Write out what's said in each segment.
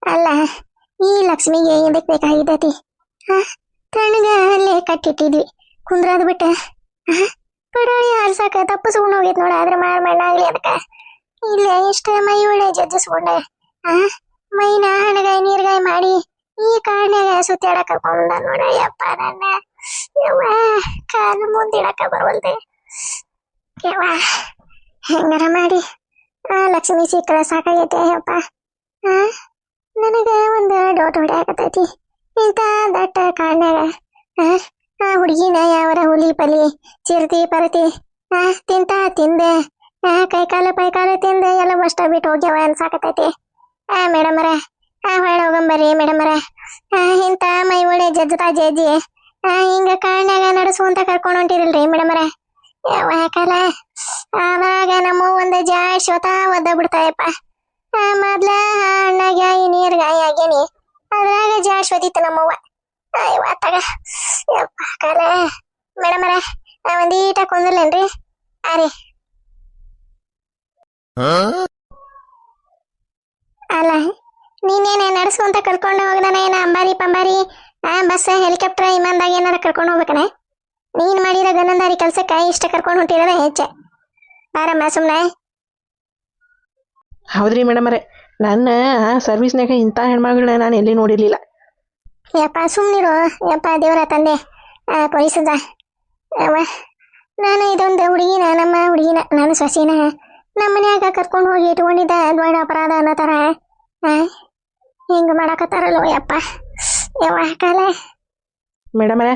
ಅಲ್ಲ ಈ ಲಕ್ಷ್ಮಿಗೆ ಇದಕ್ಕೆ ಬೇಕಾಗಿದ್ದತಿ ತಣ್ಣಗ ಅಲ್ಲೇ ಕಟ್ಟಿಟ್ಟಿದ್ವಿ ಕುಂದ್ರದ ಬಿಟ್ಟ ಪಡಾಳಿ ಆರ್ಸಾಕ ತಪ್ಪಿಸ್ಕೊಂಡು ಹೋಗಿತ್ ನೋಡ. ಅದ್ರ ಮಣ್ಣಾಗ್ಲಿ ಅದಕ್ಕ ಇಲ್ಲೇ ಇಷ್ಟ ಮೈ ಒಳ್ಳೆ ಜಜ್ಜಿಸ್ಕೊಂಡೆ ಮೈನ ಹಣಗಾಯಿ ನೀರ್ಗಾಯಿ ಮಾಡಿ ಈ ಕಾಡ್ನ್ಯಾಗ ಸುತ್ತಾಡಕ ಕರ್ಕೊಂಡ ನೋಡ. ಯಪ್ಪ ನನ್ನ ಯವ್ವ ಕಾಲು ಮುಂದಿಡಕ ಬರವಲ್ದೆ ಯವ್ವ. ಹೆಂಗಾರ ಮಾಡಿ ಲಕ್ಷ್ಮಿ ಸಿಕ್ಕಳ ಸಾಕಾಗೈತೆ ಯಪ್ಪ. ನನಗ ಒಂದು ಡೋಟ್ ಹೊಡ್ಯಾಕತೈತಿ ಇಂಥ ದಟ್ಟ ಕಾಡ್ನ್ಯಾಗ ಹುಡುಗಿನ ಯಾವರ ಹುಲಿ ಪಲಿ ಚಿರತಿ ಪರತಿ ತಿಂದೆ ಕೈಕಾಲು ಪೈಕಾಲು ತಿಂದೆ ಎಲ್ಲ ಅಷ್ಟ ಬಿಟ್ಟು ಹೋಗ್ಯವ ಅನ್ಸಾಕತೈತಿ. ಮೇಡಮರ ಹೊಳ ಹೋಗಂಬರಿ ಮೇಡಮರ. ಇಂಥ ಮೈ ಒಳ್ಳೆ ಜಜ್ಜುತ್ತಾ ಜಜ್ಜಿ ಹಿಂಗ ಕಾಡ್ನ್ಯಾಗ ನಡೆಸುವಂತ ಕರ್ಕೊಂಡು ಹೊಂಟಿರಲ್ರಿ ಮೇಡಮರ. ಯಾಕಲ್ಲ ಅವಾಗ ನಮ್ಮ ಒಂದು ಜಾಶ್ವತ ಒದ್ದ ಬಿಡ್ತಾಯಪ್ಪ. ಮೊದ್ಲ ಹಣ್ಣಾಗ್ಯಾಯಿ ನೀರ್ಗಾಯಿ ಆಗ್ಯಾನಿ ಅದ್ರಾಗ ಜಾಶ್ವತಿತ್ತು ನಮ್ಮವ್ವ. ತಗ ಕಾಲ ಮೇಡಮರ ಒಂದೀಟ ಕೊಂದಿಲ್ಲೇನ್ರಿ? ಅರಿ ಅಲ್ಲ ನೀನೇನ ನಡ್ಸ್ಕೊಂತ ಕರ್ಕೊಂಡು ಹೋಗದಾನ ಏನ ಅಂಬಾರಿ ಪಂಬಾರಿ ಬಸ್ ಹೆಲಿಕಾಪ್ಟರ್ ವಿಮಾನದಾಗ ಏನಾರ ಕರ್ಕೊಂಡು ಹೋಗ್ಬೇಕನ? ನೀನ್ ಮಾಡಿರೋ ಗನಂದಾರಿ ಕೆಲ್ಸಕ್ಕ ಇಷ್ಟ ಕರ್ಕೊಂಡು ಹೊಂಟಿರೋದ ಹೆಚ್ಚ. ಬಾರಮ್ಮ ಸುಮ್ನೆ. ಹೌದ್ರಿ ಮೇಡಮರೇ, ನನ್ನ ಸರ್ವಿಸ್ನಾಗ ಇಂಥ ಹೆಣ್ಮಗಳನ್ನ ನಾನು ಎಲ್ಲಿ ನೋಡಿರ್ಲಿಲ್ಲ. ಯಪ್ಪ ಸುಮ್ನಿರು ಯಪ್ಪ ದೇವ್ರ ತಂದೆ ಪೊಲೀಸದ. ನಾನು ಇದೊಂದು ಹುಡುಗಿನ ನಮ್ಮ ಹುಡುಗಿನ ನಾನು ಸೊಸಿನ ನಮ್ಮ ಮನ್ಯಾಗ ಕರ್ಕೊಂಡು ಹೋಗಿ ಇಟ್ಕೊಂಡಿದ್ದ ದೊಡ್ಡ ಅಪರಾಧ ಅನ್ನೋ ಥರ ಹಿಂಗೆ ಮಾಡಕತ್ತಾರಲ್ಲೋ ಯಪ್ಪ. ಯವ್ವ ಕಾಲ ಮೇಡಮರೇ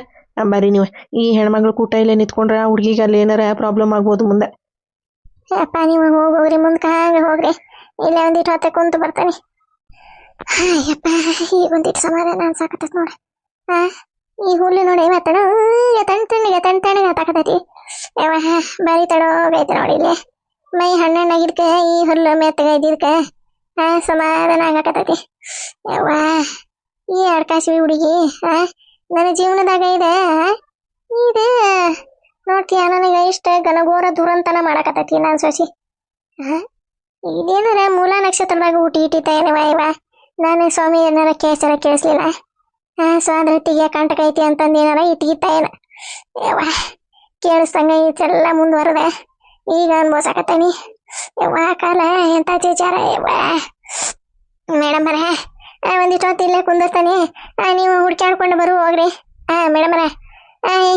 ಬರ್ರಿ, ನೀವು ಈ ಹೆಣ್ಮಗಳು ಕೂಟ ಇಲ್ಲೇ ನಿಂತ್ಕೊಂಡ್ರೆ ಆ ಹುಡುಗಿಗೆ ಅಲ್ಲಿ ಏನಾರ ಪ್ರಾಬ್ಲಮ್ ಆಗ್ಬೋದು ಮುಂದೆ. ಯಪ್ಪ ನೀವು ಹೋಗ್ರಿ ಮುಂದ್ಕ ಹೋಗ್ರಿ, ಇಲ್ಲೇ ಒಂದಿಟ್ಟು ಹೊತ್ತೆ ಕುಂತು ಬರ್ತಾನೆ. ಯಪ್ಪ ಈಗ ಒಂದಿಟ್ಟು ಸಮಾಧಾನ ಅನ್ಸಾಕತ್ತೈತಿ ನೋಡ. ಈ ಹುಲ್ಲು ನೋಡಿ ಇವತ್ತಣ ತಣ್ಣಗೆ ತಾಕತೈತಿ. ಯವ್ವ ಬಾರಿ ತಡೋಗೈತೆ ನೋಡಿ ಇಲ್ಲಿ ಮೈ ಹಣ್ಣಾಗಿರ್ಕ ಈ ಹುಲ್ಲು ಮೆತ್ತಗೈದಿರ್ಕ ಸಮಾಧಾನ ಆಗಕತ್ತೈತಿ. ಯವ್ವ ಈ ಅಡ್ಕಾಸಿವಿ ಹುಡುಗಿ ನನ್ನ ಜೀವನದಾಗ ಇದೆ ನೋಡ್ತೀಯ ನನಗೆ ಇಷ್ಟ ಘನಘೋರ ದುರಂತನ ಮಾಡಕತ್ತೈತಿ ನಾನು ಸೊಸಿ. ಇದೇನಾರ ಮೂಲ ನಕ್ಷತ್ರದಾಗ ಇಟ್ಟಿತ್ತ ಏನವ ಇವ. ನಾನು ಸ್ವಾಮಿ ಏನಾರ ಕೇಳಿಸ್ಲಿಲ್ಲ ಸ್ವಾದ್ರತಿಗೆ ಕಂಟಕ ಐತಿ ಅಂತಂದು ಏನಾರ ಇಟ್ಟಿಗಿತ್ತ ಏನ ಯವ್ವ. ಕೇಳಿಸ್ದಂಗ ಈಚೆಲ್ಲ ಮುಂದುವರೆದೆ ಈಗ ಅನ್ಬೋಸಾಕತ್ತಾನಿ. ಯವ್ವ ಕಾಲ ಎಂತ ವಿಚಾರ ಯವ್ವ. ಮೇಡಮರ ಒಂದಿಷ್ಟು ಹೊತ್ತು ಇಲ್ಲೇ ಕುಂದಿರ್ತಾನೆ, ನೀವು ಹುಡ್ಕಾಡ್ಕೊಂಡು ಬರು ಹೋಗ್ರಿ. ಮೇಡಮರ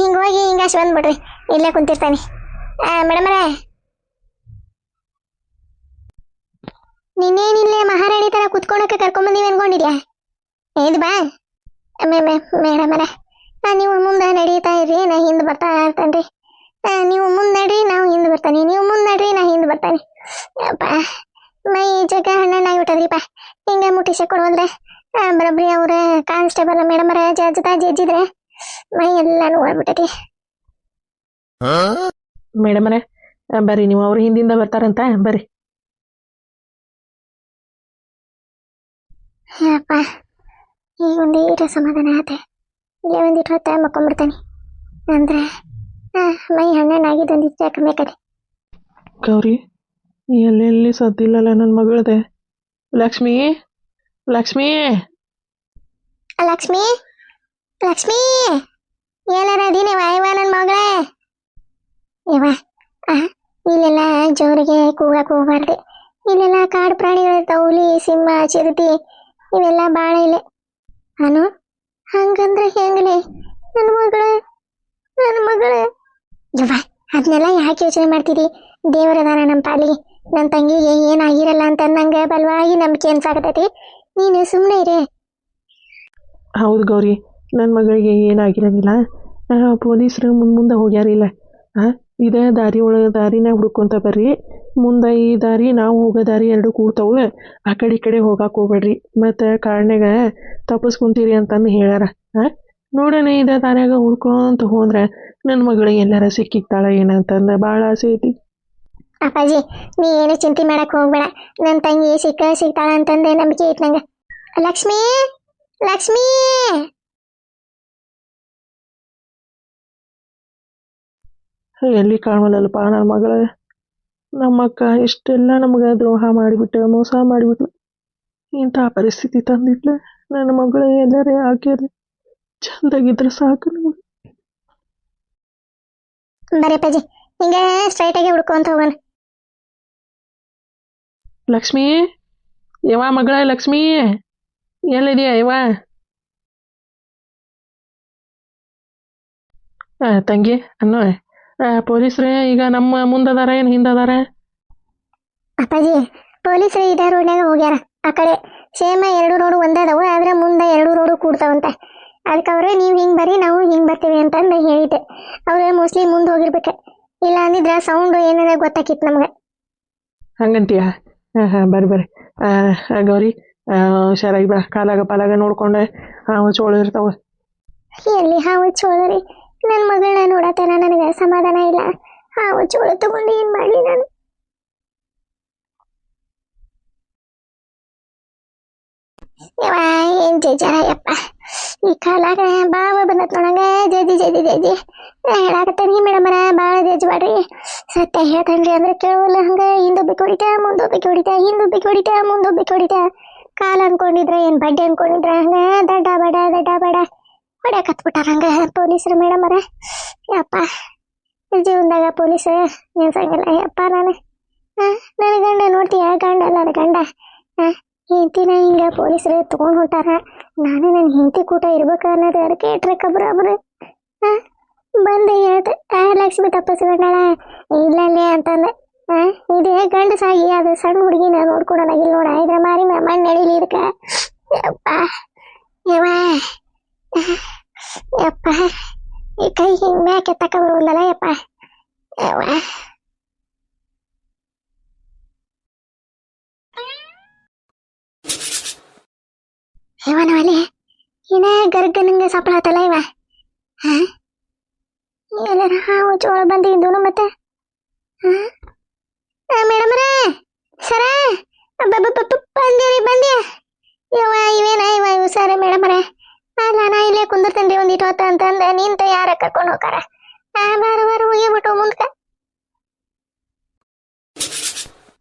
ಹಿಂಗೆ ಹೋಗಿ ಹಿಂಗಾಶ್ ಬಂದ್ಬಿಡ್ರಿ, ಇಲ್ಲೇ ಕುಂತಿರ್ತಾನೆ. ಮೇಡಮರ ನಿನ್ನೇನಿಲ್ಲೇ ಮಹಾರಾಣಿ ತರ ಕುತ್ಕೊಳಕ್ಕೆ ಕರ್ಕೊಂಬಂದೀವಿ ಅನ್ಕೊಂಡಿದ್ಯಾ? ಇದು ಬಾ ಮೇಡಮರ ನೀವು ಮುಂದೆ ನಡೀತಾ ಇರ್ರಿ, ನಾ ಹಿಂದೆ ಬರ್ತಾ ಇರ್ತೇನೆ. ನೀವು ಮುಂದೆ ನಡ್ರಿ ನಾವು ಹಿಂದೆ ಬರ್ತಾನೆ, ನೀವು ಮುಂದೆ ನಡ್ರಿ ನಾ ಹಿಂದೆ ಬರ್ತಾನೆ. ಅಪ್ಪ ಮೈ ಜಗ ಹಣ್ಣಾಗಿಬಿಟ್ಟದ್ರಿಪ್ಪ. ಹಿಂಗೆ ಮುಟ್ಟಿಸಿ ಕೊಡುವಲ್ದೆ ಬರಬ್ರಿ ಅವ್ರ ಕಾನ್ಸ್ಟೇಬಲ್ ಮೇಡಮರ ಜಜ್ಜಿದ್ರೆ ಮೈ ಎಲ್ಲ ನೋಡ್ಬಿಟ್ಟೈತಿ. ಮೇಡಮರೇ ಬರ್ರಿ, ನೀವು ಅವ್ರ ಹಿಂದಿಂದ ಬರ್ತಾರಂತ ಬರ್ರಿ. ಯಪ್ಪ ಈಗ ಒಂದೀಟ ಸಮಾಧಾನ ಆತೆ. ಇಲ್ಲೇ ಒಂದಿಟ್ಟು ಹೊತ್ತ ಮಕ್ಕೊಂಡ್ಬಿಡ್ತಾನೆ ಅಂದ್ರೆ ಮೈ ಹಣ್ಣಾಗಿದ್ದು ಒಂದಿಟ್ಟು ಕಮ್ಮಿ ಕಡೆ. ಗೌರಿ ಎಲ್ಲೆಲ್ಲಿ ಸದ್ದಿಲ್ಲಲ್ಲ ನನ್ನ ಮಗಳದೆ. ಲಕ್ಷ್ಮಿ ಲಕ್ಷ್ಮಿ ಲಕ್ಷ್ಮಿ ಲಕ್ಷ್ಮಿ ಎಲ್ಲಾರ ಅದೀನವ ಇವ ನನ್ನ ಮಗಳೇ. ಇವ ಇಲ್ಲೆಲ್ಲ ಜೋರಿಗೆ ಕೂಗಕ್ಕೆ ಹೋಗ್ಬಾರ್ದು. ಇಲ್ಲೆಲ್ಲ ಕಾಡು ಪ್ರಾಣಿಗಳಿರ್ತಾವ, ಹುಲಿ ಸಿಂಹ ಚಿರತೆ ಇವೆಲ್ಲ ಭಾಳ ಇಲ್ಲ. ಅನು ಹಂಗಂದ್ರೆ ಹೆಂಗಲಿ ನನ್ನ ಮಗಳು ಯವ್ವ ಅದನ್ನೆಲ್ಲ ಯಾಕೆ ಯೋಚನೆ ಮಾಡ್ತೀರಿ? ದೇವರದಾನ ನಮ್ಮ ಪಾಲಿಗೆ. ನನ್ನ ತಂಗಿಗೆ ಏನಾಗಿರಲ್ಲ ಅಂತ ನಂಗೆ ಬಲವಾಗಿ ನಂಬಿಕೆ ಅನ್ಸಾಕತೈತಿ. ನೀನು ಸುಮ್ಮನೆ ಇರೇ. ಹೌದು ಗೌರಿ, ನನ್ನ ಮಗಳಿಗೆ ಏನಾಗಿರಂಗಿಲ್ಲ. ಪೊಲೀಸರು ಮುಂದೆ ಹೋಗ್ಯಾರಿಲ್ಲ. ಇದೇ ದಾರಿ ಒಳಗೆ ದಾರಿನ ಹುಡ್ಕೊಂತ ಬರ್ರಿ. ಮುಂದೆ ಈ ದಾರಿ ನಾವು ಹೋಗೋ ದಾರಿ ಎರಡು ಕೂಡ್ತಾವೆ. ಆ ಕಡೆ ಈ ಕಡೆ ಹೋಗಕ್ಕೆ ಹೋಗ್ಬೇಡ್ರಿ. ಮತ್ತು ಕಾಡ್ನಾಗ ತಪ್ಪಿಸ್ಕೊಂತೀರಿ ಅಂತಂದು ಹೇಳ್ಯಾರ. ನೋಡೋಣ ಇದೇ ದಾರ್ಯಾಗ ಹುಡ್ಕೊಂತ ಹೋದ್ರೆ ನನ್ನ ಮಗಳಿಗೆ ಎಲ್ಲಾರ ಸಿಕ್ಕಿಕ್ತಾಳ ಏನಂತಂದು ಭಾಳ ಆಸೆ ಐತಿ. ಅಪ್ಪಾಜಿ ನೀ ಏನು ಚಿಂತೆ ಮಾಡಕ್ಕೆ ಹೋಗ್ಬೇಡ. ನನ್ನ ತಂಗಿ ಸಿಗ್ತಾಳ ಅಂತಂದೆ ನಂಬಿಕೆ ಐತಿ ನಂಗೆ. ಲಕ್ಷ್ಮೀ ಲಕ್ಷ್ಮೀ ಎಲ್ಲಿ ಕಾಣವಲ್ಲಲ್ಪ ನನ್ನ ಮಗಳ. ನಮ್ಮಕ್ಕ ಇಷ್ಟೆಲ್ಲ ನಮ್ಗೆ ದ್ರೋಹ ಮಾಡಿಬಿಟ್ಟು ಮೋಸ ಮಾಡಿಬಿಟ್ಲು. ಇಂಥ ಪರಿಸ್ಥಿತಿ ತಂದಿಟ್ಲ ನನ್ನ ಮಗಳು ಎಲ್ಲರೇ ಹಾಕ್ಯಾರ ಚಂದಾಗಿದ್ರೆ ಸಾಕು ನಮಗೆ. ಬರೀ ಅಪ್ಪಾಜಿ ಹಿಂಗೆ ಸ್ಟ್ರೈಟಾಗಿ ಹುಡ್ಕೊಂತ ಹೋಗೋಣ. ಲಕ್ಷ್ಮೀ ಯವ್ವ ಮಗಳ ಲಕ್ಷ್ಮೀ ಎಲ್ಲಿದೆಯಾ ಯವ್ವ? ತಂಗಿ ಅನ್ನೋ ಪೊಲೀಸ್ರೇ ಈಗ ನಮ್ಮ ಮುಂದದಾರ ಏನು ಹಿಂದದಾರ? ಅಪ್ಪಾಜಿ ಪೊಲೀಸರು ಇದೇ ರೋಡ್ನಾಗ ಹೋಗ್ಯಾರ. ಆ ಕಡೆ ಸೇಮ 2 ರೋಡು ಒಂದೇ ಅದಾವು, ಆದ್ರೆ ಮುಂದೆ 2 ರೋಡು ಕೂಡ್ತಾವಂತೆ. ಅದಕ್ಕೆ ಅವ್ರೆ ನೀವು ಹಿಂಗೆ ಬರ್ರಿ ನಾವು ಹಿಂಗೆ ಬರ್ತೀವಿ ಅಂತಂದು ಹೇಳಿದ್ದೆ. ಅವ್ರೆ ಮೋಸ್ಟ್ಲಿ ಮುಂದೆ ಹೋಗಿರ್ಬೇಕು, ಇಲ್ಲ ಅಂದಿದ್ರೆ ಸೌಂಡು ಏನಾರ ಗೊತ್ತಾಕಿತ್ತು ನಮ್ಗೆ. ಹಂಗಂತೀಯ? ಹಾಂ ಬರ್ರಿ ಗೌರಿ ಹುಷಾರಾಗಿ ಬಾ, ಕಾಲಾಗ ಪಾಲಾಗ ನೋಡ್ಕೊಂಡೆ ಹಾವು ಚೋಳು ಇರ್ತಾವ. ಎಲ್ಲಿ ಹಾವು ಚೋಳು ರೀ, ನನ್ನ ಮಗಳನ್ನ ನೋಡತ್ತೇನ ನನಗೆ ಸಮಾಧಾನ ಇಲ್ಲ. ಹಾವು ಚೋಳು ತಗೊಂಡು ಏನು ಮಾಡಲಿ ನಾನು? ಏನ್ ಜಜ್ಜಾರಯ್ಯಪ್ಪ, ಈ ಕಾಲಾಗ ಬಾವ ಬಂದತ್ ನೋಡಂಗ ಜಜ್ಜಿ ಜಜ್ಜಿ ಜಜ್ಜಿ ಹೇಳಾಕತ್ತೇನಿ. ಮೇಡಮರ ಭಾಳ ಜಜ್ಜಿ ಸತ್ಯ ಹೇಳ್ತೇನ್ರಿ ಅಂದ್ರೆ ಕೇಳಲ್ಲ. ಹಂಗ ಹಿಂದೊಬ್ಬಕ್ಕೆ ಹೊಡಿತಾ ಮುಂದೊಬ್ಬಕ್ಕೆ ಹೊಡಿತಾ, ಹಿಂದೊಬ್ಬಕ್ಕೆ ಹೊಡಿತಾ ಮುಂದೊಬ್ಬಕ್ಕೆ ಹೊಡಿತಾ. ಕಾಲ ಅನ್ಕೊಂಡಿದ್ರ ಏನ್ ಬಡ್ಡಿ ಅನ್ಕೊಂಡಿದ್ರ ಹಂಗ ದಡ್ಡ ಬಡ ಹೊಡ್ಯಾಕತ್ಬಿಟ್ಟಾರ ಹಂಗ ಪೊಲೀಸರು ಮೇಡಮರ. ಯಪ್ಪ ಜೀವನದಾಗ ಪೊಲೀಸರು ನಿಲ್ಸಂಗಿಲ್ಲ ಯಪ್ಪ. ನನ್ನ ಗಂಡ ನೋಡ್ತೀಯ, ಗಂಡ ಅಲ್ಲ ಅದು ಗಂಡ. ಹೆಂಡತಿನ ಹಿಂಗ ಪೊಲೀಸರು ತಗೊಂಡ್ ಹೊಂಟಾರ. ನಾನು ನನ್ನ ಹೆಂಡತಿ ಕೂಟ ಇರ್ಬೇಕ ಅನ್ನೋದು ಅದಕ್ಕೆ ಇಟ್ರಕ್ಕ ಬರೋಬ್ರು ಬಂದು ಹೇಳ್ದೆ ಲಕ್ಷ್ಮಿ ತಪ್ಪಿಸ್ಕೊಂಡಾಳ ಇಲ್ಲಲ್ಲೇ ಅಂತಂದೆ. ಇದೇ ಗಂಡ ಸಾಗಿ ಅದು ಸಣ್ಣ ಹುಡುಗಿನ ನೋಡ್ಕೊಡೋದಾಗಿಲ್ಲ ನೋಡ, ಇದ್ರ ಮಾರಿ ಮಣ್ಣು ನಡಿಲಿ ಇದಕ್ಕೆ. ಯಪ್ಪ ಯವ್ವ ಯಪ್ಪ, ಈ ಕೈ ಹಿಂಗ್ ಮ್ಯಾಕೆ ತಕ ಬರೋದಲ್ಲ ಯಪ್ಪ. ಯವ್ವ ಇವನವಲ್ಲಿ ಇನ್ನ ಗರ್ಗನಂಗೆ ಸಪ್ಪಳಾತಲ್ಲ ಇವ. ಎಲ್ಲರ ಹಾವು ಚೋಳ ಬಂದಿದ್ದನು ಮತ್ತೆ. ಮೇಡಮ್ರೇ ಸರ ಬಂದ್ಯ ಇವ ಇವೇನ ಇವ ಸರ ಮೇಡಮ್ರೇ. ಅಲ್ಲ ನಾ ಇಲ್ಲೇ ಕುಂದಿರ್ತೇನ್ರಿ ಒಂದಿಟ್ಟು ಹೊತ್ತ ಅಂತಂದ ನಿಂತ ಯಾರ ಕರ್ಕೊಂಡು ಹೋಗಾರ. ಬಾರ ಹೋಗಿಬಿಟ್ಟು ಮುಂದ್ಕ.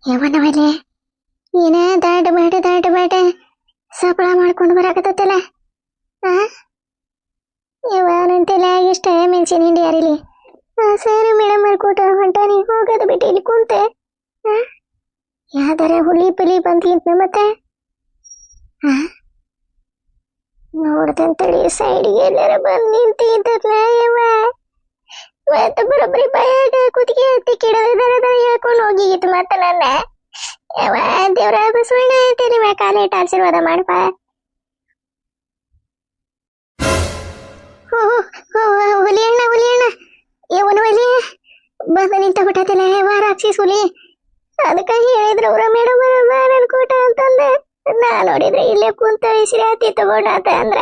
ಯವನವಲ್ಲಿ ಏನ ದಾಟ ಬಾಟ ಸಪಳ ಮಾಡ್ಕೊಂಡು ಬರಾಕತ್ತಲ್ಲ. ಇವ ನನ್ನ ತಲೆಯಾಗ ಇಷ್ಟ ಮೆಣಸಿನ ಹಿಂಡಿ ಯಾರಿಲಿ. ಸರಿ ಮೇಡಮ್ ಕೊಟ್ಟ ಹೊಂಟಾನಿ, ಹೋಗೋದು ಬಿಟ್ಟು ಇಲ್ಲಿ ಕುಂತೆ. ಯಾವ್ದಾರ ಹುಲಿ ಪುಲಿ ಬಂದ್ಲಿಂತ ಮತ್ತೆ ನೋಡ್ದಂತೇಳಿ ಸೈಡ್ಗೆ ಎಲ್ಲಾರ ಬಂದು ನಿಂತಿದ್ದಲ್ಲ ಯವ್ವ. ಮತ್ತೆ ಬರೋಬ್ಬರಿ ಬಾಯಾಗ ಕುತ್ತಿಗೆ ಹತ್ತಿ ಕಿಡದ ಹೇಳ್ಕೊಂಡು ಹೋಗಿತ್ತು ಮತ್ತೆ ನನ್ನ. ಯವ್ವ ದೇವ್ರ ಬಸವಣ್ಣ ತಲೆ ಮ್ಯಾಗ ಕಾಲಿಟ್ಟು ಆಶೀರ್ವಾದ ಮಾಡಪ್ಪ. ಹುಲಿ ಅಣ್ಣ ಯವನ ಹುಲಿ ಬಂದು ನಿಂತ ಬಿಟ್ಟತಿಲ್ಲ ಯವ್ವ, ರಾಕ್ಷಿಸ್ ಹುಲಿ. ಅದಕ್ಕಾಗಿ ಹೇಳಿದ್ರು ಅವ್ರ ಮೇಡಮ್ ನನ್ ಕೂಟ ಅಂತಂದೆ. ನಾ ನೋಡಿದ್ರೆ ಇಲ್ಲೇ ಕುಂತ ವಿಶ್ರಾಂತಿ ತಗೊಂಡ ಅಂತ ಅಂದ್ರ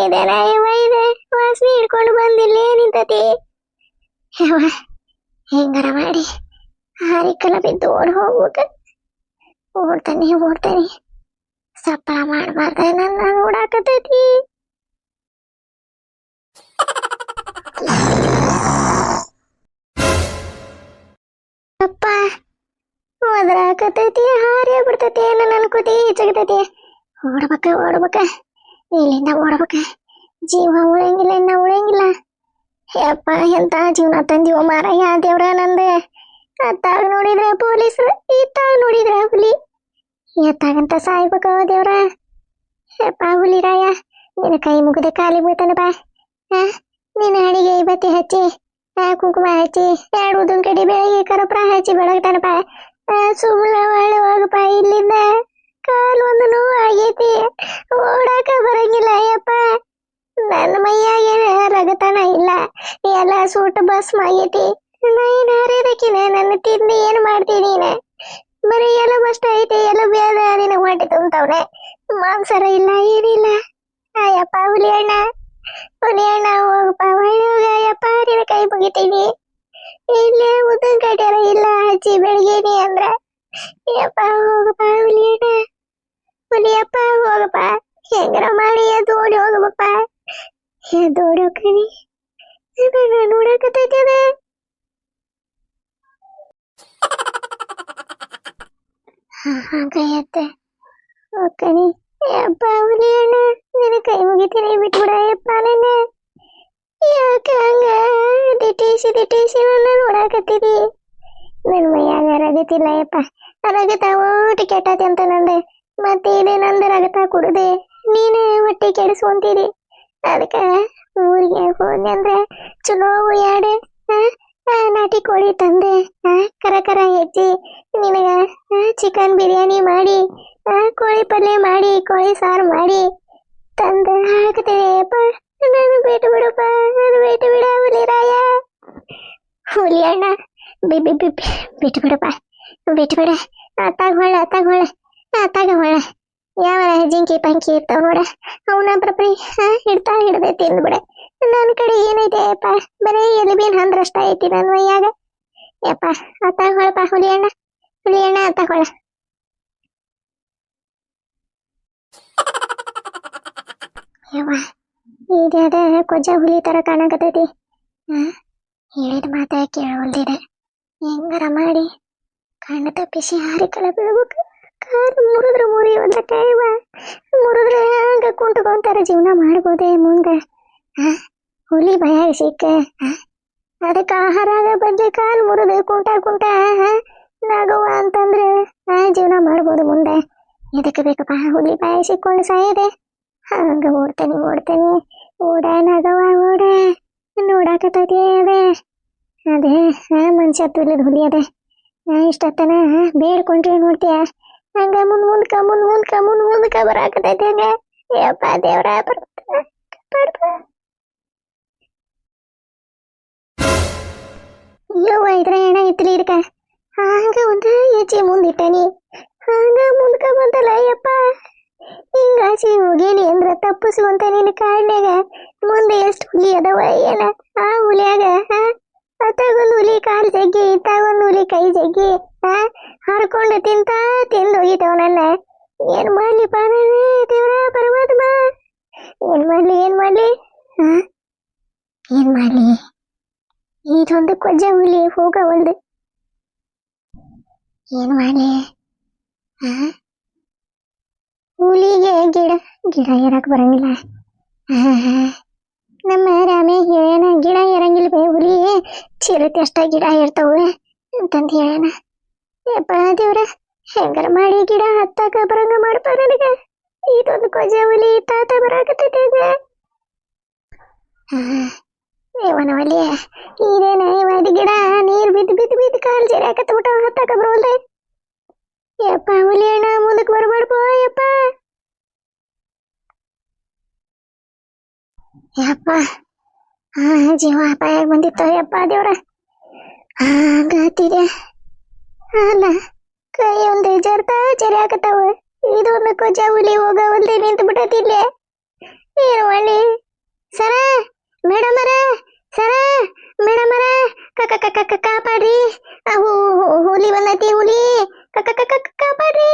ಇದೇನ ಯವ್ವ ಇದೆ ವಾಸನೆ ಹಿಡ್ಕೊಂಡು ಬಂದಿಲ್ಲೇ ನಿಂತತಿ. ಯವ್ವ ಹೆಂಗಾರ ಮಾಡಿ ಹಾರಿಕಲ ಬಿದ್ದು ಹೋಗ್ಬೇಕು. ಓಡ್ತಾನೆ ಸಪ್ಪಳ ಮಾಡಬಾರ್ದ ನನ್ನ ನೋಡಾಕತೈತಿ. ಅಪ್ಪ ಒದರಾಕತೈತಿ, ಹಾರೇ ಬಿಡ್ತೈತಿ, ನನ್ನ ಕುದಿ ಜಗತೈತಿ. ಓಡ್ಬೇಕ ಇಲ್ಲಿಂದ ಓಡ್ಬೇಕ. ಜೀವ ಉಳಿಯಂಗಿಲ್ಲ. ಯಪ್ಪ ಎಂತ ಜೀವನ ತಂದೀವ ಮಾರಾಯ ದೇವ್ರ ನಂದೆ. ಅತ್ತಾಗ ನೋಡಿದ್ರ ಪೊಲೀಸ್ರು, ಇತ್ತಾಗ ನೋಡಿದ್ರ ಹುಲಿ. ಎತ್ತಾಗಂತ ಸಾಯ್ಬೇಕ ದೇವ್ರ. ಯಪ್ಪ ಹುಲಿರಾಯ ನಿನ್ನ ಕೈ ಮುಗಿದ ಕಾಲಿ ಬೀಳ್ತಾನ ಬಾ. ನಿನ್ನ ಅಡಿಗೆ ಬತ್ತಿ ಹಚ್ಚಿ ಕುಂಕುಮ ಹಚ್ಚಿ 2 ಉದ್ದಿನ ಕಡ್ಡಿ ಬೆಳಗ್ಗೆ ಕರಪ್ರ ಹಚ್ಚಿ ಬೆಳಗ್ತಾನಪ್ಪ. ಸುಮ್ಮನೆ ಒಳ್ಳೆ ಹೋಗಪ್ಪ ಇಲ್ಲಿಂದ. ಕಾಲು ಒಂದು ನೋವು ಆಗೈತಿ, ಓಡಾಕ ಬರಂಗಿಲ್ಲ ಯಪ್ಪ. ನನ್ನ ಮೈಯಾಗೇನ ರಗತನ ಇಲ್ಲ, ಎಲ್ಲ ಸೂಟು ಭಸ್ಮ ಆಗೈತಿ. ನಾನು ಹರಿದಕ್ಕಿನ ನನ್ನ ತಿಂದು ಏನು ಮಾಡ್ತೀನಿ ನೀನ? ಬರೀ ಎಲ್ಲ ಬಷ್ಟ ಐತಿ, ಎಲ್ಲ ಬೇದ ನಿನಗೆ ಹೊಟ್ಟೆ ತುಂಬ್ತವ್ನೆ. ಮಾಂಸರ ಇಲ್ಲ ಏನಿಲ್ಲ. ಅಯ್ಯಪ್ಪ ಹುಲಿ ಅಣ್ಣ ಹೋಗಪ್ಪ ಒಳ್ಳೆ ಹೋಗ ಯಪ್ಪ, ನಿನ್ನ ಕೈ ಮುಗಿತೀನಿ. ಇಲ್ಲೇ ಉದ್ದಿನ ಕಡ್ಡಿಯಾರ ಇಲ್ಲ ಹಚ್ಚಿ ಬೆಳಗ್ಗೆನಿ ಅಂದ್ರ ಯಪ್ಪ ಹೋಗಪ್ಪ ಹುಲಿಯಪ್ಪ ಹೋಗಪ್ಪ. ಹೆಂಗಾರ ಮಾಡಿ ಎದ್ದೋಡಿ ಹೋಗಪ್ಪ, ಎದ್ದೋಡಿ ಹೋಗ್ತೀನಿ. ನೋಡಕತ್ತೈತಿ ಅದ. ಹಂಗ ಎದ್ದೆ ಓಕನಿ ಯಪ್ಪ ಹುಲಿ ಅಣ್ಣ ನಿನ್ನ ಕೈ ಮುಗಿತೀನಿ ಬಿಟ್ಬಿಡ ಯಪ್ಪ ನನ್ನ ಯಾಕೆ ಹಂಗ ದಿಟೇಸಿ ನನ್ನ ನೋಡಾಕತ್ತೀರಿ ನನ್ನ ಮೈಯಾಗ ರಗತಿಲ್ಲ ಯಪ್ಪ ರಗತ ಓಟಿ ಕೆಟ್ಟತಿ ಅಂತ ನಂದೆ ಮತ್ತೆ ಇದೆ ನಂದ ರಗತ ಕುಡ್ದೆ ನೀನು ಹೊಟ್ಟೆ ಕೆಡಿಸ್ಕೊಂತೀರಿ ಅದಕ್ಕೆ ಊರಿಗೆ ಹೋದ್ನಿ ಅಂದ್ರೆ ಚಲೋ ಯಾಡೆ ನಾಟಿ ಕೋಳಿ ತಂದೆ ಕರ ಹೆಚ್ಚಿ ನಿನಗ ಚಿಕನ್ ಬಿರಿಯಾನಿ ಮಾಡಿ ಕೋಳಿ ಪಲ್ಯ ಮಾಡಿ ಕೋಳಿ ಸಾರು ಮಾಡಿ ತಂದು ಹಾಕ್ತೇನೆ ಅಪ್ಪ ನಾನು ಬಿಟ್ಟು ಬಿಡಪ್ಪ ನಾನು ಬಿಟ್ಟು ಬಿಡ ಹುಲಿರಾಯ ಹುಲಿ ಅಣ್ಣ ಬಿಟ್ಟು ಬಿಡಪ್ಪ ಬಿಟ್ಟು ಬಿಡ ಅತ್ತಾಗ ಹೊಳ ಯಾವ ಜಿಂಕಿ ಪಂಕಿ ಇರ್ತಾವ ನೋಡ ಅವನ ಪ್ರಪ್ರಿ ಹಿಡ್ದೆ ತಿಂದ್ಬಿಡ ನನ್ನ ಕಡೆ ಏನೈತೆ ಅಪ್ಪ ಬರೀ ಎಲ್ಲಿ ಹಂದ್ರಷ್ಟ ಐತಿ ನನ್ನ ಮೈಯಾಗ ಯಪ್ಪ ಅತ್ತಾಗ ಹೊಳಪ್ಪ ಹುಲಿ ಅಣ್ಣ ಅತ್ತಾಗ ಹೊಳ ಯವ್ವ ಇದ್ಯಾದ ಕೊಜ್ಜ ಹುಲಿ ತರ ಕಾಣಕತ್ತೈತಿ ಹೇಳಿದ ಮಾತ ಕೇಳವಲ್ದಿದೆ ಹೆಂಗಾರ ಮಾಡಿ ಕಣ್ಣು ತಪ್ಪಿಸಿ ಹಾರಿ ಕಳ ಬೀಳ್ಬೇಕು ಕಾಲು ಮುರಿದ್ರೆ ಮುರಿಯೋದಕ್ಕ ಇವ ಮುರಿದ್ರೆ ಹಂಗ ಕುಂಟ್ಕೊಂತಾರ ಜೀವನ ಮಾಡ್ಬೋದೇ ಮುಂದೆ ಹುಲಿ ಭಯ ಸಿಕ್ಕ ಅದಕ್ಕೆ ಆಹಾರ ಬಗ್ಗೆ ಕಾಲು ಮುರಿದು ಕುಂಟ ನಾಗವ್ವ ಅಂತಂದ್ರೆ ಜೀವನ ಮಾಡ್ಬೋದು ಮುಂದೆ ಎದಕ್ಕೆ ಬೇಕಪ್ಪ ಹುಲಿ ಭಯ ಸಿಕ್ಕೊಂಡು ಸಾಯದೆ ಹಂಗ ಓಡ್ತೇನೆ ಓಡ ನಾಗವ್ವ ಓಡ ನೋಡಾಕತ್ತೈತಿ ಅದೇ ಮನುಷ್ಯ ತುಳಿದ ಹುಲಿ ಅದೇ ಇಷ್ಟತ್ತನ ಬೇಡ್ಕೊಂಡ್ರೆ ನೋಡ್ತೀಯ ಹಂಗ ಮುಂದ್ಕ ಬರಾಕತೈತಿ ಹಂಗ ಯಪ್ಪ ದೇವ್ರ ಯವ್ವ ಇದ್ರ ಏನ ಇತ್ಲಿ ಇದಕ್ಕ ಹಂಗ ಒಂದ ಹೆಜ್ಜೆ ಮುಂದಿಟ್ಟನಿ ಹಂಗ ಮುಂದ್ಕ ಬಂತಲ್ಲ ಯಪ್ಪ ಹಿಂಗಾಸಿ ಹೋಗೇನಿ ಅಂದ್ರ ತಪ್ಪಿಸುವಂತ ನಿನ್ನ ಕಾಡ್ನ್ಯಾಗ ಮುಂದೆ ಎಷ್ಟು ಹುಲಿ ಅದಾವ ಏನ ಆ ಹುಲಿಯಾಗ ಅತ್ತಾಗೊಂದು ಹುಲಿ ಕಾಲು ಜಗ್ಗಿ ಇತ್ತಾಗೊಂದು ಹುಲಿ ಕೈ ಜಗ್ಗಿ ಹರ್ಕೊಂಡು ತಿಂದು ಹೋಗಿತಾವ ನನ್ನ ಏನ್ ಮಾಡ್ಲಿಪ್ಪ ದೇವ್ರ ಪರಮಾತ್ಮ ಏನ್ ಮಾಡ್ಲಿ ಇದೊಂದು ಕೊಜ್ಜ ಹುಲಿ ಹೋಗವಲ್ದು ಏನ್ ಮಾಡ್ಲಿ ಹುಲಿಗೆ ಗಿಡ ಏರಕ್ ಬರಂಗಿಲ್ಲ ನಮ್ಮ ರಾಮೇ ಹೇಳೇನ ಗಿಡ ಏರಂಗಿಲ್ಲ ಬೇ ಹುಲಿ ಚಿರತೆ ಅಷ್ಟ ಗಿಡ ಇರ್ತಾವೆ ಅಂತಂದು ಹೇಳೇನ ಯಪ್ಪ ದೇವ್ರ ಹೆಂಗಾರ ಮಾಡಿ ಗಿಡ ಹತ್ತಾಕ ಬರಂಗ ಮಾಡ್ಪ ನನಗ ಇದೊಂದು ಕೊಜ ಹುಲಿ ತಾತ ಬರಾಕತ್ತೈತೆ ಇವನವಲ್ಲಿ ಇದೇನ ಇವಾದ ಗಿಡ ನೀರ್ ಬಿದ್ದು ಕಾಲು ಜರಿಯಾಕತ್ತ ಊಟ ಹತ್ತಾಕ ಬರೋಲ್ದೆ ಯಪ್ಪ ಹುಲಿ ಅಣ್ಣ ಮುಂದಕ್ಕೆ ಬರ್ಬಾರ್ದು ಯಪ್ಪ ಯಪ್ಪ ಜೀವ ಅಪಾಯಾಗ ಬಂದಿತ್ತು ಯಪ್ಪ ದೇವ್ರ ಹಂಗಾತಿದೆ ಅಲ್ಲ ಕೈ ಒಂದು ಜರಿಯಾಕತ್ತಾವ ಇದೊಂದು ಕೊಜ ಹುಲಿ ಹೋಗವಲ್ದೆ ನಿಂತು ಬಿಟ್ಟತಿಲ್ಲೆ ಏನು ಮಾಡಿ ಸರ ಮೇಡಮರ ಕಾಪಾಡ್ರಿ ಹುಲಿ ಬಂದೈತಿ ಹುಲಿ ಕಾಪಾಡ್ರಿ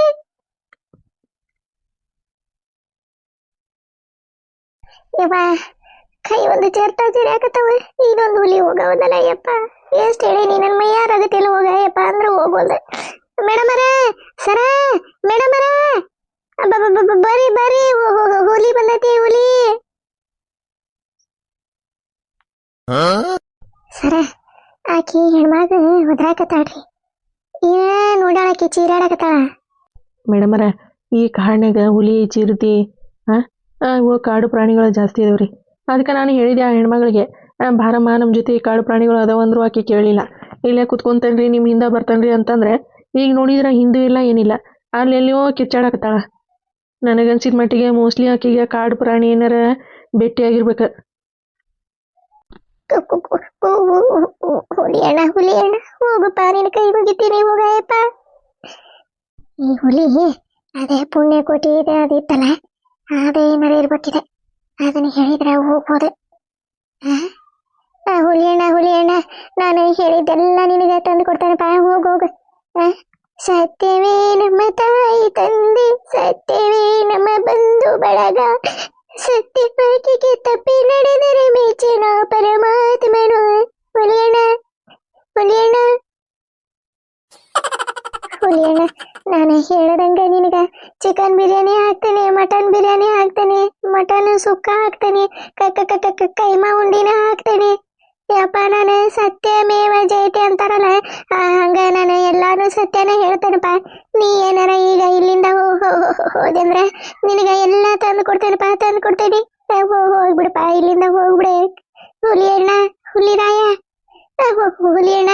ಯಪ್ಪ ಕೈ ಒಂದು ಜರಿಯಾಕತ್ತವ ಇದೊಂದು ಹುಲಿ ಹೋಗವದಲ್ಲ ಯಪ್ಪ ಎಷ್ಟು ಹೇಳೀನಿ ನನ್ನ ಮೈಯಾರಾಗತ್ತಿಲ್ಲ ಹೋಗಯಪ್ಪ ಅಂದ್ರೆ ಹೋಗೋಲ್ದೆ ಮೇಡಮರ ಸರ ಮೇಡಮರ ಬರಿ ಹುಲಿ ಬಂದೈತಿ ಹುಲಿ ಸರ ಆಕಿ ಹೆಣ್ಮಗ ಒದ್ರಾಕತ್ತಾಳ್ರಿ ನೋಡಾಳಕಿ ಚೀರಾಡಕತ್ತಾಳ ಮೇಡಮರ ಈ ಕಾಡ್ನಾಗ ಹುಲಿ ಚಿರತೆ ಇವು ಕಾಡು ಪ್ರಾಣಿಗಳು ಜಾಸ್ತಿ ಇದಾವ್ರಿ ಅದಕ್ಕೆ ನಾನು ಹೇಳಿದೆ ಆ ಹೆಣ್ಮಗಳಿಗೆ ಬಾರಮ್ಮ ನಮ್ಮ ಜೊತೆ ಕಾಡು ಪ್ರಾಣಿಗಳು ಅದಾವಂದ್ರು ಆಕೆ ಕೇಳಲಿಲ್ಲ ಇಲ್ಲೇ ಕುತ್ಕೊಂತನ್ರಿ ನಿಮ್ಮ ಹಿಂದೆ ಬರ್ತನ್ರಿ ಅಂತಂದ್ರೆ ಈಗ ನೋಡಿದ್ರೆ ಹಿಂದೂ ಇಲ್ಲ ಏನಿಲ್ಲ ಅಲ್ಲೆಲ್ಲಿಯೋ ಕಿಚ್ಚಾಡಕತ್ತಾಳ ನನಗನ್ಸಿದ ಮಟ್ಟಿಗೆ ಮೋಸ್ಟ್ಲಿ ಆಕೆಗೆ ಕಾಡು ಪ್ರಾಣಿ ಏನಾರ ಭೇಟಿಯಾಗಿರ್ಬೇಕು ಹುಲಿ ಅಣ್ಣ ಹೋಗಪ್ಪ ನಿನ್ನ ಕೈ ಮುಗಿತೀನಿ ಹೋಗಯಪ್ಪ ಈ ಹುಲಿ ಅದೇ ಪುಣ್ಯ ಕೋಟಿ ಇದೆ ಅದಿತ್ತಲ್ಲ ಅದೇ ಏನಾರ ಇರ್ಬೇಕಿದೆ ಅದನ್ನ ಹೇಳಿದ್ರೆ ಹೋಗ್ಬೋದು ಹುಲಿ ಅಣ್ಣ ನಾನು ಹೇಳಿದ್ದೆಲ್ಲ ನಿನಗೆ ತಂದು ಕೊಡ್ತಾನಪ್ಪ ಹೋಗು ಸತ್ಯವೇ ನಮ್ಮ ತಾಯಿ ತಂದೆ ಸತ್ಯವೇ ನಮ್ಮ ಬಂಧು ಬಳಗ ಸತ್ಯ ಪಾಟಿಗೆ ತಪ್ಪಿ ನಡೆದರೆ ಮೇಚನ ಪರಮಾತ್ಮನು ಹುಲಿಯಣ್ಣ ನಾನು ಹೇಳದಂಗ ನಿನಗ ಚಿಕನ್ ಬಿರಿಯಾನಿ ಹಾಕ್ತೇನೆ, ಮಟನ್ ಬಿರಿಯಾನಿ ಹಾಕ್ತೇನೆ, ಮಟನ್ ಸುಕ್ಕ ಹಾಕ್ತೇನೆ, ಕೈಮಾ ಉಂಡಿನ ಹಾಕ್ತೇನೆ. ಯಪ್ಪ ನಾನು ಸತ್ಯಮೇವ ಜಯತೆ ಅಂತಾರಲ್ಲ, ಹಂಗ ನಾನು ಎಲ್ಲಾನು ಸತ್ಯನ ಹೇಳ್ತೇನಪ್ಪ. ನೀ ಏನಾರ ಈಗ ಇಲ್ಲಿಂದ ಹೋದಂದ್ರೆ ನಿನಗ ಎಲ್ಲ ತಂದು ಕೊಡ್ತೇನಪ್ಪ, ತಂದು ಕೊಡ್ತೇನೆ. ಹೋಗ್ಬಿಡಪ್ಪ, ಇಲ್ಲಿಂದ ಹೋಗ್ಬಿಡೆ. ಹುಲಿ ಅಣ್ಣ, ಹುಲಿ ರಾಯ, ಹುಲಿ ಅಣ್ಣ.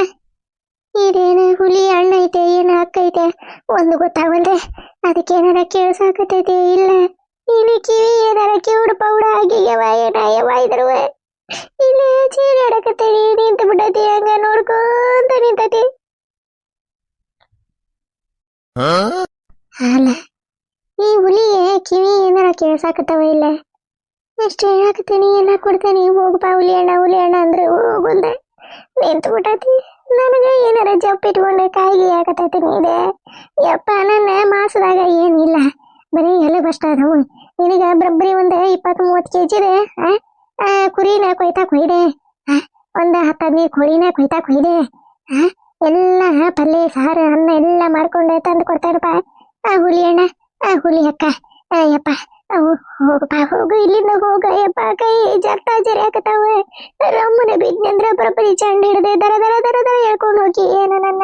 ಇದೇನು ಹುಲಿ ಹಣ್ಣು ಐತೆ ಏನು ಅಕ್ಕ ಐತೆ ಒಂದು ಗೊತ್ತಾಗಲ್ದೆ. ಅದಕ್ಕೆ ಏನಾರ ಕೇಳ್ಸಾಕತೈತೆ ಇಲ್ಲ ಇಲ್ಲಿ ಕಿವಿ ಏನಾರ ಕಿವುಡು ಪೌಡ ಆಗಿಯವ ಏನಾಯವ ಇದ್ರು ಇಲ್ಲಿ ಚೀರಾಡಕತ್ತೇಳಿ ನಿಂತು ಬಿಟ್ಟತಿ. ಹಂಗ ನೋಡ್ಕೊಂತ ನಿಂತತಿ. ಅಲ್ಲ ಈ ಹುಲಿಗೆ ಕಿವಿ ಏನಾರ ಕೇಳ್ಸಾಕತ್ತವ ಇಲ್ಲ. ಎಷ್ಟು ಹೇಳಾಕತ್ತೀನಿ, ಎಲ್ಲ ಕೊಡ್ತೇನೆ, ಹೋಗಪ್ಪ ಹುಲಿ ಅಣ್ಣ ಅಂದ್ರೆ ಹೋಗುಂದೆ ನಿಂತು ಬಿಟ್ಟತಿ. ನನಗ ಏನಾರ ಜಪ್ಪಿಟ್ಕೊಂಡು ಕಾಯಿಗೆ ಹಾಕತೈತಿ ಇದೆ. ಯಪ್ಪ ನನ್ನ ಮಾಸದಾಗ ಏನಿಲ್ಲ, ಬರೀ ಎಲ್ಲ ಬಷ್ಟ ಅದಾವು. ನಿನಗ ಬರಬ್ಬರಿ ಒಂದು 20-30 kg ಇದೆ. ಕುರಿನ ಕೊಯ್ತಾಕ್ ಹೊಯ್ದೆ, ಒಂದು 10-15 ಕೋಳಿನ ಕೊಯ್ತಾಕ್ ಹೊಯ್ದೆ. ಎಲ್ಲ ಪಲ್ಯ ಸಾರು ಅನ್ನ ಎಲ್ಲ ಮಾಡ್ಕೊಂಡು ತಂದು ಕೊಡ್ತಾರಪ್ಪ. ಹುಲಿ ಅಣ್ಣ, ಹುಲಿ ಅಕ್ಕ, ಯಪ್ಪ ಹೋಗಪ್ಪ, ಹೋಗು ಇಲ್ಲಿಂದ ಹೋಗ. ಯಪ್ಪ ಕೈ ಜರಿ ಹಾಕತಾವ. ರಮ್ಮನ ಬಿದ್ನಂದ್ರ ಬರಬ್ಬರಿ ಚಂಡ್ ಹಿಡ್ದೆ ದರ ದರ ದರ ದರ ಹೇಳ್ಕೊಂಡು ಹೋಗಿ ಏನು ನನ್ನ